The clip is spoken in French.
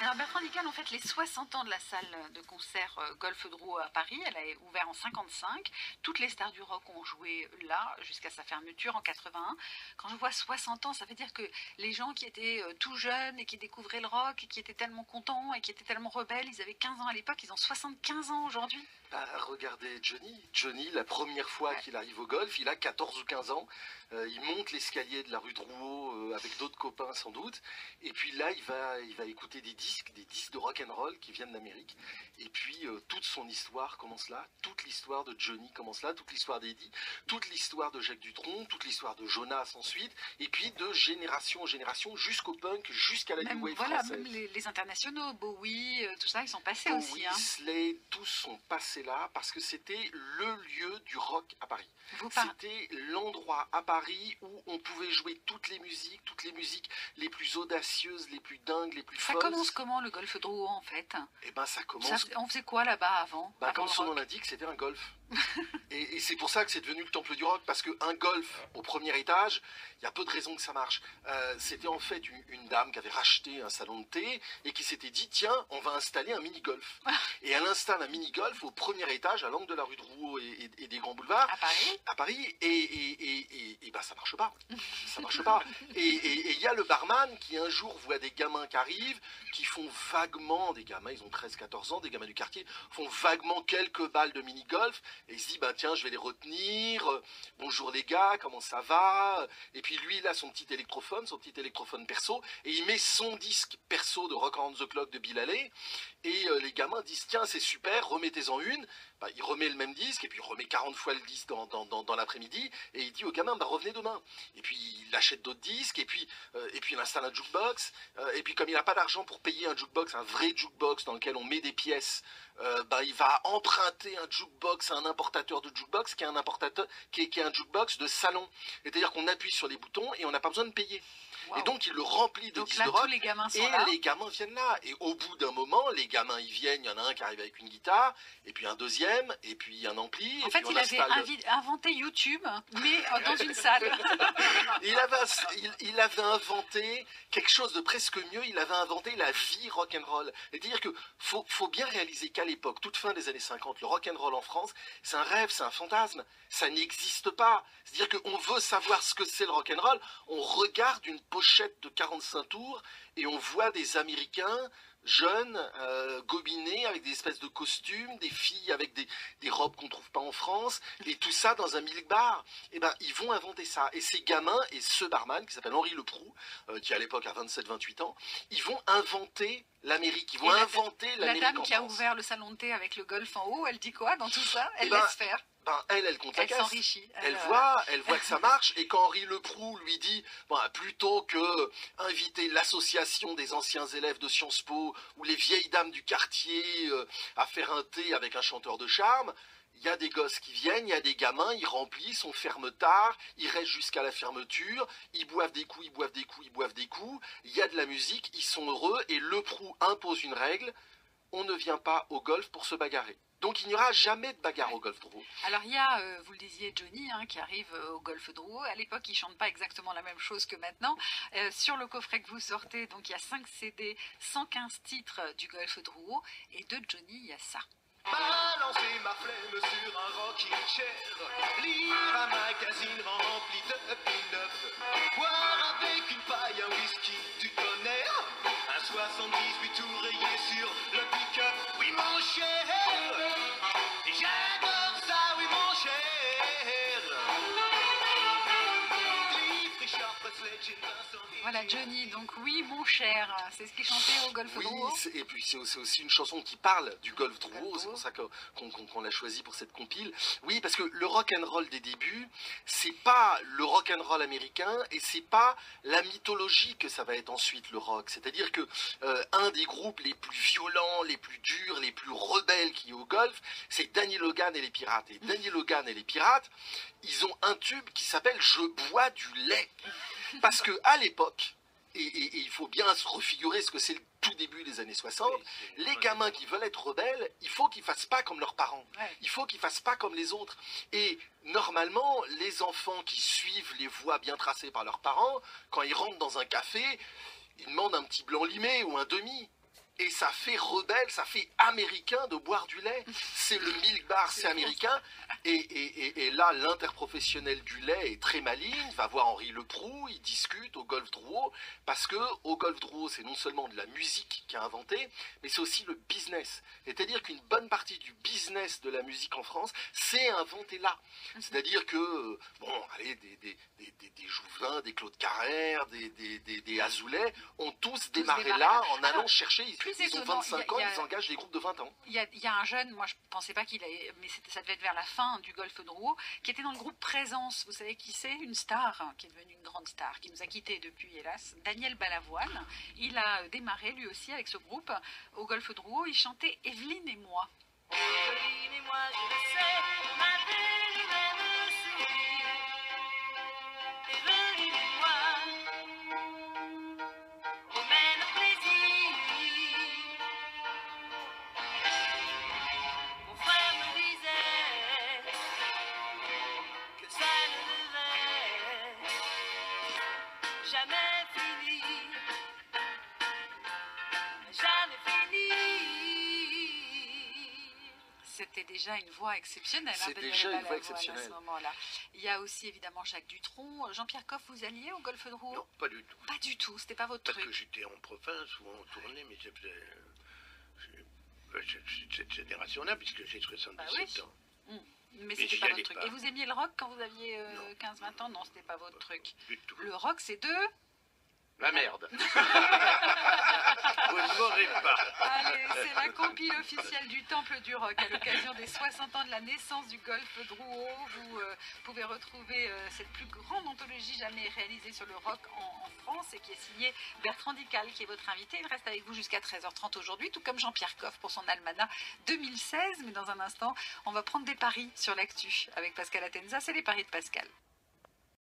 Alors Bertrand Dical, en fait, les 60 ans de la salle de concert Golf Drouot à Paris, elle a ouvert en 55. Toutes les stars du rock ont joué là jusqu'à sa fermeture en 81. Quand je vois 60 ans, ça veut dire que les gens qui étaient tout jeunes et qui découvraient le rock et qui étaient tellement contents et qui étaient tellement rebelles, ils avaient 15 ans à l'époque, ils ont 75 ans aujourd'hui. Bah, regardez Johnny. Johnny, la première fois qu'il arrive au golf, il a 14 ou 15 ans. Il monte l'escalier de la rue Drouot avec d'autres copains sans doute. Et puis là, il va écouter des disques de rock and roll qui viennent d'Amérique. Et puis toute son histoire commence là. Toute l'histoire de Johnny commence là. Toute l'histoire d'Eddie. Toute l'histoire de Jacques Dutronc. Toute l'histoire de Jonas ensuite. Et puis de génération en génération jusqu'au punk, jusqu'à la new wave française. Même les internationaux, Bowie, tout ça, ils sont passés Bowie, aussi. Hein. Slade, tous sont passés là parce que c'était le lieu du rock à Paris. C'était l'endroit à Paris où on pouvait jouer toutes les musiques les plus audacieuses, les plus dingues, les plus folles. Ça commence comment le Golf Drouot en fait? Eh ben ça commence... On faisait quoi là-bas avant? Comme son nom l'indique, c'était un golf. et c'est pour ça que c'est devenu le temple du rock, parce qu'un golf au premier étage, il y a peu de raisons que ça marche. C'était en fait une dame qui avait racheté un salon de thé et qui s'était dit, tiens, on va installer un mini-golf. Et elle installe un mini-golf au premier étage, à l'angle de la rue Drouot et des Grands Boulevards. À Paris, et bah ça marche pas. Ça marche pas. Et il y a le barman qui un jour voit des gamins qui arrivent, qui font vaguement, des gamins, ils ont 13-14 ans, des gamins du quartier, font vaguement quelques balles de mini-golf, et il se dit, bah tiens, je vais les retenir, bonjour les gars, comment ça va? Et puis lui, il a son petit électrophone perso, et il met son disque perso de Rock Around the Clock de Bill Haley, et les gamins disent, tiens, c'est super, remettez-en une. Bah, il remet le même disque, et puis il remet 40 fois le disque dans l'après-midi, et il dit aux gamins, bah revenez demain. Et puis il achète d'autres disques, et puis il installe un jukebox, et puis comme il n'a pas d'argent pour payer un jukebox, un vrai jukebox dans lequel on met des pièces, il va emprunter un jukebox à un importateur de jukebox qui est un importateur qui est un jukebox de salon. C'est-à-dire qu'on appuie sur les boutons et on n'a pas besoin de payer. Wow. Et donc il le remplit de disques de rock, les gamins sont et là. Les gamins viennent là. Et au bout d'un moment, les gamins ils viennent, il y en a un qui arrive avec une guitare, et puis un deuxième, et puis un ampli. En fait, il avait inventé YouTube, mais dans une salle. il avait inventé quelque chose de presque mieux, il avait inventé la vie rock'n'roll. C'est-à-dire que faut bien réaliser qu'à l'époque, toute fin des années 50, le rock'n'roll en France, c'est un rêve, c'est un fantasme. Ça n'existe pas. C'est-à-dire qu'on veut savoir ce que c'est le rock'n'roll, on regarde une pochette de 45 tours et on voit des Américains jeunes, gobinés, avec des espèces de costumes, des filles avec des robes qu'on ne trouve pas en France, et tout ça dans un milk bar. Et ben, ils vont inventer ça. Et ces gamins, et ce barman, qui s'appelle Henri Leproux, qui à l'époque a 27-28 ans, ils vont inventer l'Amérique, ils vont inventer l'Amérique. La dame qui a ouvert le salon de thé avec le golf en haut, elle dit quoi dans tout ça? Elle laisse faire. Elle compte la caisse. Elle s'enrichit. Elle voit que ça marche, et quand Henri Leproux lui dit, plutôt que inviter l'association des anciens élèves de Sciences Po ou les vieilles dames du quartier à faire un thé avec un chanteur de charme, il y a des gosses qui viennent, il y a des gamins, ils remplissent, on ferme tard, ils restent jusqu'à la fermeture, ils boivent des coups, il y a de la musique, ils sont heureux, et Leproux impose une règle, on ne vient pas au golf pour se bagarrer. Donc il n'y aura jamais de bagarre au Golf Drouot. Alors il y a, vous le disiez, Johnny, qui arrive au Golf Drouot. À l'époque, il ne chante pas exactement la même chose que maintenant. Sur le coffret que vous sortez, donc il y a 5 CD, 115 titres du Golf Drouot. Et de Johnny, il y a ça. Balancer ma flemme sur un rocking chair, lire un magazine rempli de pin-up, boire avec une paille un whisky du tonnerre, un 78 tout rayé sur le pick-up. Oui mon cher, j'adore ça, oui mon cher. Voilà Johnny, donc oui mon cher, c'est ce qui est chanté au Golf Drouot. Et puis c'est aussi une chanson qui parle du Golf Drouot, c'est pour ça qu'on l'a choisi pour cette compile. Oui, parce que le rock'n'roll des débuts, c'est pas le rock'n'roll américain, et c'est pas la mythologie que ça va être ensuite le rock. C'est-à-dire que un des groupes les plus violents, les plus durs, les plus rebelles qui est au golf, c'est Danny Logan et les Pirates. Et Danny Logan et les Pirates, ils ont un tube qui s'appelle Je bois du lait. Parce que à l'époque, et il faut bien se refigurer ce que c'est le tout début des années 60, les gamins qui veulent être rebelles, il faut qu'ils fassent pas comme leurs parents. Il faut qu'ils fassent pas comme les autres. Et normalement, les enfants qui suivent les voies bien tracées par leurs parents, quand ils rentrent dans un café, ils demandent un petit blanc limé ou un demi. Et ça fait rebelle, ça fait américain de boire du lait. C'est le milk bar, c'est américain. Et là, l'interprofessionnel du lait est très maligne, va voir Henri Leproux, il discute au Golf Drouot, parce que au Golf Drouot, c'est non seulement de la musique qui a inventé, mais c'est aussi le business. C'est-à-dire qu'une bonne partie du business de la musique en France, c'est inventé là. C'est-à-dire que, bon, allez, des Jouvin, des Claude Carrère, des Azoulay, ont tous démarré là en allant chercher. Ils ont 25 ans, ils engagent des groupes de 20 ans. Il y a un jeune, moi je pensais pas qu'il allait, mais ça devait être vers la fin du Golf Drouot, qui était dans le groupe Présence. Vous savez qui c'est? Une star, qui est devenue une grande star, qui nous a quittés depuis, hélas. Daniel Balavoine. Il a démarré lui aussi avec ce groupe au Golf Drouot. Il chantait Evelyne et moi. Evelyne et moi, je le sais, ma belle, je vais me sourire. Evelyne et moi, remène au plaisir. Mon frère me disait que ça ne devait jamais finir, jamais finir. C'était déjà une voix exceptionnelle. C'est Daniel déjà une voix Balavoine, exceptionnelle. à ce moment-là. Il y a aussi évidemment Jacques Dutronc. Jean-Pierre Coff, vous alliez au Golf Drouot? Non, pas du tout. Pas du tout, c'était pas votre Parce truc. que j'étais en province ou en tournée, mais c'est de cette génération-là, puisque j'ai 77 Bah oui. ans. Mais Mais c'était j'y pas allais votre truc. pas. Et vous aimiez le rock quand vous aviez Non. 15-20 ans? Non, c'était pas votre truc. Du tout. Le rock, c'est de... La merde. Vous ne m'aurez pas. Allez, c'est la compile officielle du Temple du Rock à l'occasion des 60 ans de la naissance du Golf Drouot. Vous pouvez retrouver cette plus grande anthologie jamais réalisée sur le rock en France et qui est signée Bertrand Dical, qui est votre invité. Il reste avec vous jusqu'à 13h30 aujourd'hui, tout comme Jean-Pierre Coff pour son Almanach 2016. Mais dans un instant, on va prendre des paris sur l'actu avec Pascal Atenza. C'est les paris de Pascal.